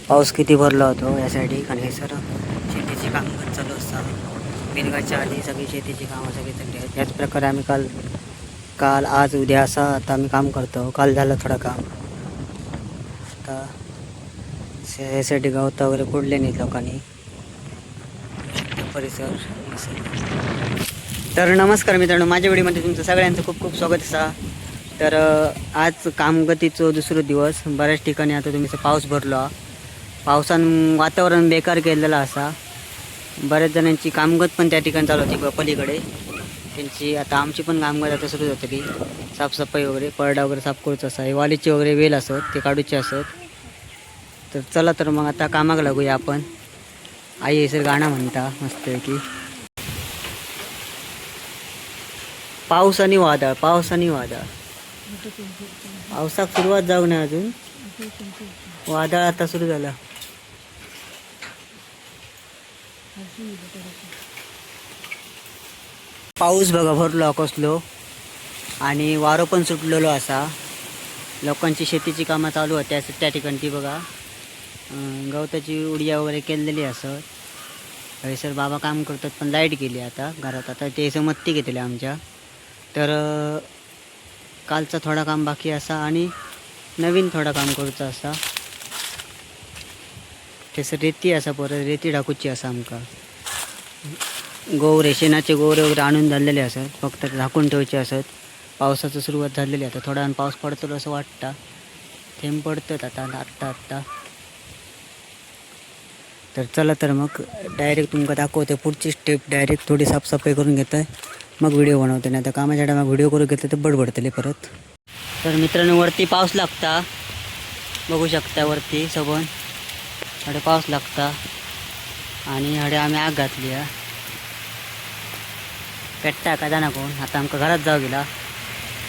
पाऊस किती भरला होतो यासाठी कारण हे सर शेतीची कामं चालू असतात. बिनगाच्या आधी सगळी शेतीची कामं सगळी चालली आहेत. याच प्रकारे आम्ही काल काल आज उद्या असं आता आम्ही काम करतो. काल झालं थोडं काम, आता यासाठी गवत वगैरे फोडले नाहीत लोकांनी. परिसर तर नमस्कार मित्रांनो, माझ्या व्हिडिओमध्ये तुमचं सगळ्यांचं खूप खूप स्वागत असा. तर आज कामगतीचं दुसरं दिवस. बऱ्याच ठिकाणी आता तुम्ही पाऊस भरलो, पावसानं वातावरण बेकार केलेलं असा. बऱ्याच जणांची कामगत पण त्या ठिकाणी चालू होती पलीकडे त्यांची. आता आमची पण कामगत आता सुरू होती, साफसफाई वगैरे, परडा वगैरे साफ करूच असा. वालीचे वगैरे वेल असत ते काढूचे असत. तर चला तर मग आता कामाक लागूया आपण. आई सर गाणं म्हणता मस्त आहे की, पाऊस आणि वादळ, पाऊस आणि वादळ. पावसाक सुरुवात जाऊ नये अजून, वादळ आता सुरू झालं. पाऊस बघा भरलो कसलो, आणि वारं पण सुटलेलो असा. लोकांची शेतीची कामं चालू होत्या त्या ठिकाणी. ती बघा गवताची उडिया वगैरे केलेली असत. हयसर बाबा काम करतात पण लाईट गेली आता घरात. आता ते समत्ती घेतले आमच्या. तर कालचा थोडा काम बाकी असा आणि नवीन थोडा काम करूचा असा. त्याचं रेती असा, परत रेती टाकूची असा आमका. गोवरे शेणाचे गोवरे वगैरे आणून झालेले असत, फक्त झाकून ठेवायचे असत. पावसाचं सुरुवात झालेली आता, थोडा वेळ पाऊस पडतो असं वाटतं. थेंब पडतात आता आत्ता आत्ता. तर चला तर मग डायरेक्ट तुमका दाखवते पुढची स्टेप. डायरेक्ट थोडी साफसफाई करून घेतोय मग व्हिडिओ बनवते. नाही तर कामाच्या टायमात व्हिडिओ करून घेतलं तर बडबडतले परत. तर मित्रांनो वरती पाऊस लागता, बघू शकता वरती सबन हडे पाऊस लागता. आणि हडे आम्ही आग घातली आहे. पेटता का जाणा कोण. आता आमका घरात जाऊ गेला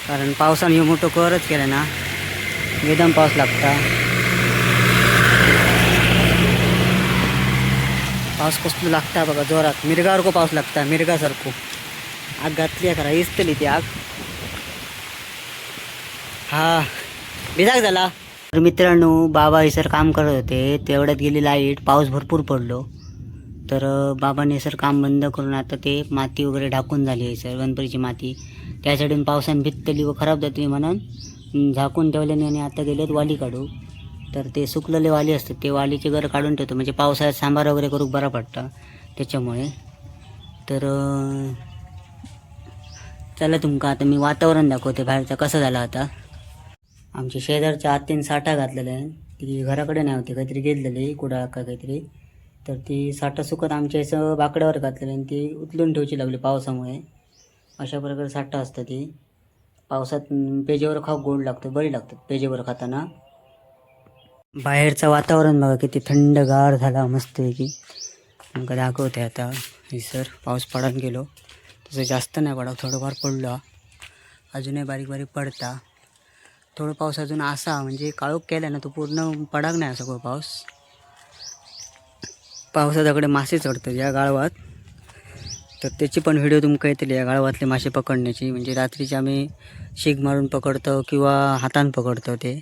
कारण पावसाने मोठं करच केलं ना, एकदम पाऊस लागता. पाऊस कसलो लागता बघा जोरात, मिरगासारखं पाऊस लागता, मिरगासारखं. आग घातली आहे खरा, इजतली ती आग. हा भिजाक झाला. तर मित्रांनो बाबा सर काम करत होते, तेवढ्यात गेली लाईट. पाऊस भरपूर पडलो, तर बाबाने सर काम बंद करून आता ते माती वगैरे ढाकून झाली सर, गणपतीची माती. त्यासाठी पावसाने भिजतली व खराब जातली म्हणून झाकून ठेवल्याने. आणि आता गेलेत वाली काढू. तर ते सुकलेले वाली असतात ते वालीचे घर काढून ठेवतो, म्हणजे पावसाळ्यात सांबार वगैरे करूक बरा पडतं त्याच्यामुळे. तर चला तुमका आता मी वातावरण दाखवते बाहेरचा कसं झाला. आता आमच्या शेजारच्या आत्याने साठा घातलेला आहे. ती घराकडे नाही होती, काहीतरी गेलेली कुडाळ का काहीतरी. तर ती साठा सुकत आमच्या असं बाकड्यावर घातलेली आणि ती उचलून ठेवची लागली पावसामुळे. अशा प्रकारे साठा असतं ती. पावसात पेजेवर खाऊ गोड लागतं, बरी लागतात पेजेवर खाताना. बाहेरचं वातावरण बघा किती थंडगार झाला मस्त आहे की. तुमका दाखवते आता. सर पाऊस पडान गेलो, तसं जास्त नाही पडा, थोडंफार पडलं. अजूनही बारीक बारीक पडता. थोडं पाऊस अजून असा म्हणजे काळोख केला ना, तो पूर्ण पडाक नाही सगळं पाऊस. पावसाच्याकडे मासे चढतात या गाळवात, तर त्याची पण व्हिडिओ तुमका येतील या गाळवातले मासे पकडण्याची. म्हणजे रात्रीचे आम्ही शीग मारून पकडतो किंवा हातान पकडतो. ते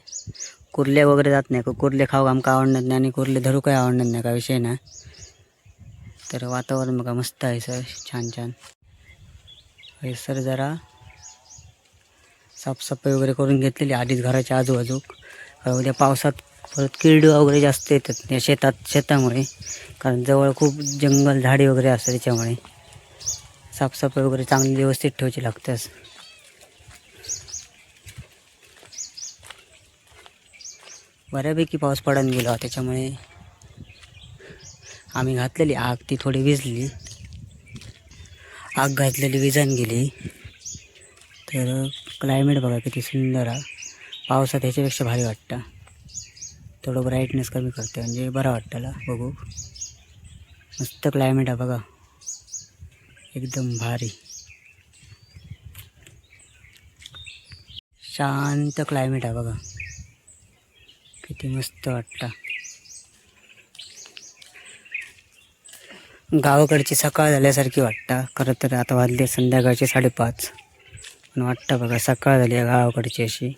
कुर्ले वगैरे जात नाही, कुर्ले खाऊ आमका आवडणार नाही आणि कुर्ले धरू काही आवडणार नाही, काय विषय नाही. तर वातावरण बघा मस्त आहे सर, छान छान आहे सर. जरा साफसफाई वगैरे करून घेतलेली आधीच घराच्या आजूबाजू. उद्या पावसात परत किड वगैरे जास्त येतात या शेतामुळे, कारण जवळ खूप जंगल झाडी वगैरे असतात त्याच्यामुळे. साफसफाई वगैरे चांगली व्यवस्थित ठेवायची लागतेच. बऱ्यापैकी पाऊस पडून गेला, त्याच्यामुळे आम्ही घातलेली आग ती थोडी विजली. आग घातलेली विजान गेली. तर क्लायमेट बघा किती सुंदर आहे. पावसात ह्याच्यापेक्षा भारी वाटतं. थोडं ब्राईटनेस कमी करते म्हणजे बरं वाटतं बघू. मस्त क्लायमेट आहे बघा, एकदम भारी शांत क्लायमेट आहे बघा, किती मस्त वाटतं. गावाकडची सकाळ झाल्यासारखी वाटतं. खरं तर आता वाजले संध्याकाळचे 5:30, पण वाटतं बघा सकाळ झाली आहे गावाकडची अशी.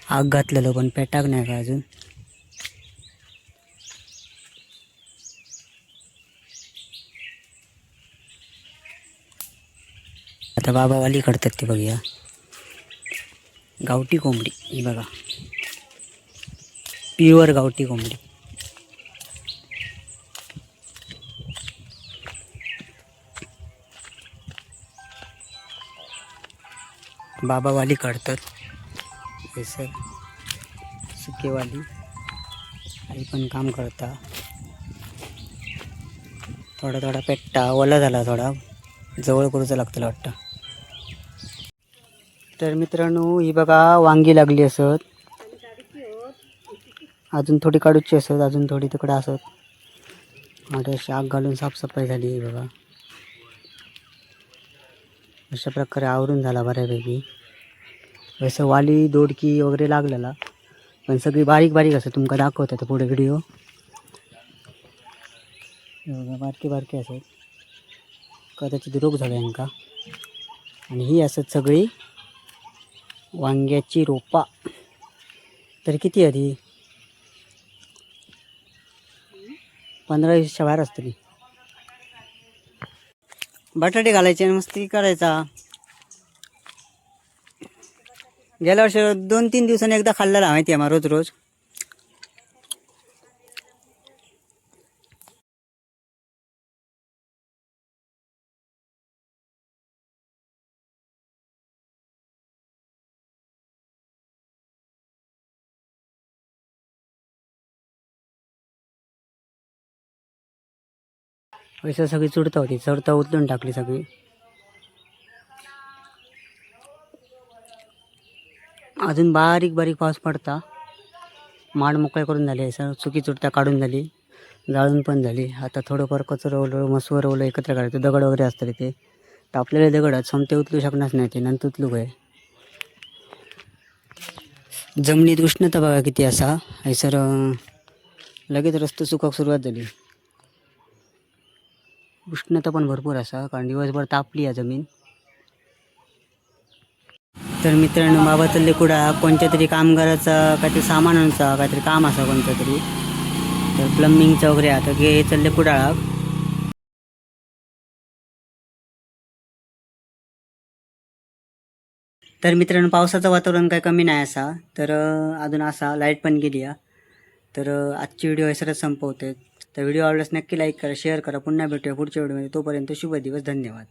आग घातलेलं पण पेटाक नाही का अजून. आता बाबा वाली करतात ते बघूया. गावठी कोंबडी ही बघा, प्युअर गावठी कोंबडी. बाबा वाली काढतात हे सर, सुकेवाली आई पण काम करता. थोडा थोडा पेट्टा ओला झाला, थोडा जवळ करूचं लागतं वाटतं. तर मित्रांनो ही बघा वांगी लागली असत, अजून थोडी काढूची असत, अजून थोडी तिकडे असत. माझ्या शाक घालून साफसफाई झाली बघा. अशा प्रकारे आवरून झाला बऱ्यापैकी. वैसे वाली दोडकी वगैरे लागलेला, पण सगळी बारीक बारीक असत. तुमका दाखवतात पुढे व्हिडिओ. बघा बारकी बारकी असत, कदाचित रोग झाला यांका. आणि ही असत सगळी वांग्याची रोपा. तर किती आधी 15-20च्या बाहेर असतली. बटाटे घालायचे आणि मस्ती करायचा. गेल्या वर्षी 2-3 दिवसांनी एकदा खाल्लेला माहिती आहे मग रोज रोज. पैसा सगळी चुडता होती, चढता उचलून टाकली सगळी. अजून बारीक बारीक पाऊस पडता. माड मोकळे करून झाले, सुकी चुडता काढून झाली, जाळून पण झाली. आता थोडंफार कचरं ओलं मसवर ओलं एकत्र करायचं. दगड वगैरे असतात ते तापलेले दगड आहेत, समते उचलू शकणारच नाही ते, नंतर उचलू काय. जमिनीत उष्णता बघा किती असा. हैसर लगेच रस्तो सुकाक सुरुवात झाली. उष्णता पण भरपूर असा, कारण दिवसभर तापली आहे जमीन. तर मित्रांनो बाबा चालले कुडा कोणत्या तरी कामगाराचा काहीतरी सामान आणायचा, काहीतरी काम असा कोणतं तरी. तर प्लंबिंगचं वगैरे आता हे चालले कुडाळाक. तर मित्रांनो पावसाचं वातावरण काही कमी नाही असा. तर अजून असा लाईट पण गेली आहे. तर आजची व्हिडिओ हे संपवते. तर व्हिडिओ आवडल्यास नक्की लाईक करा, शेअर करा. पुन्हा भेटूया पुढच्या व्हिडिओमध्ये. तोपर्यंत शुभ दिवस, धन्यवाद.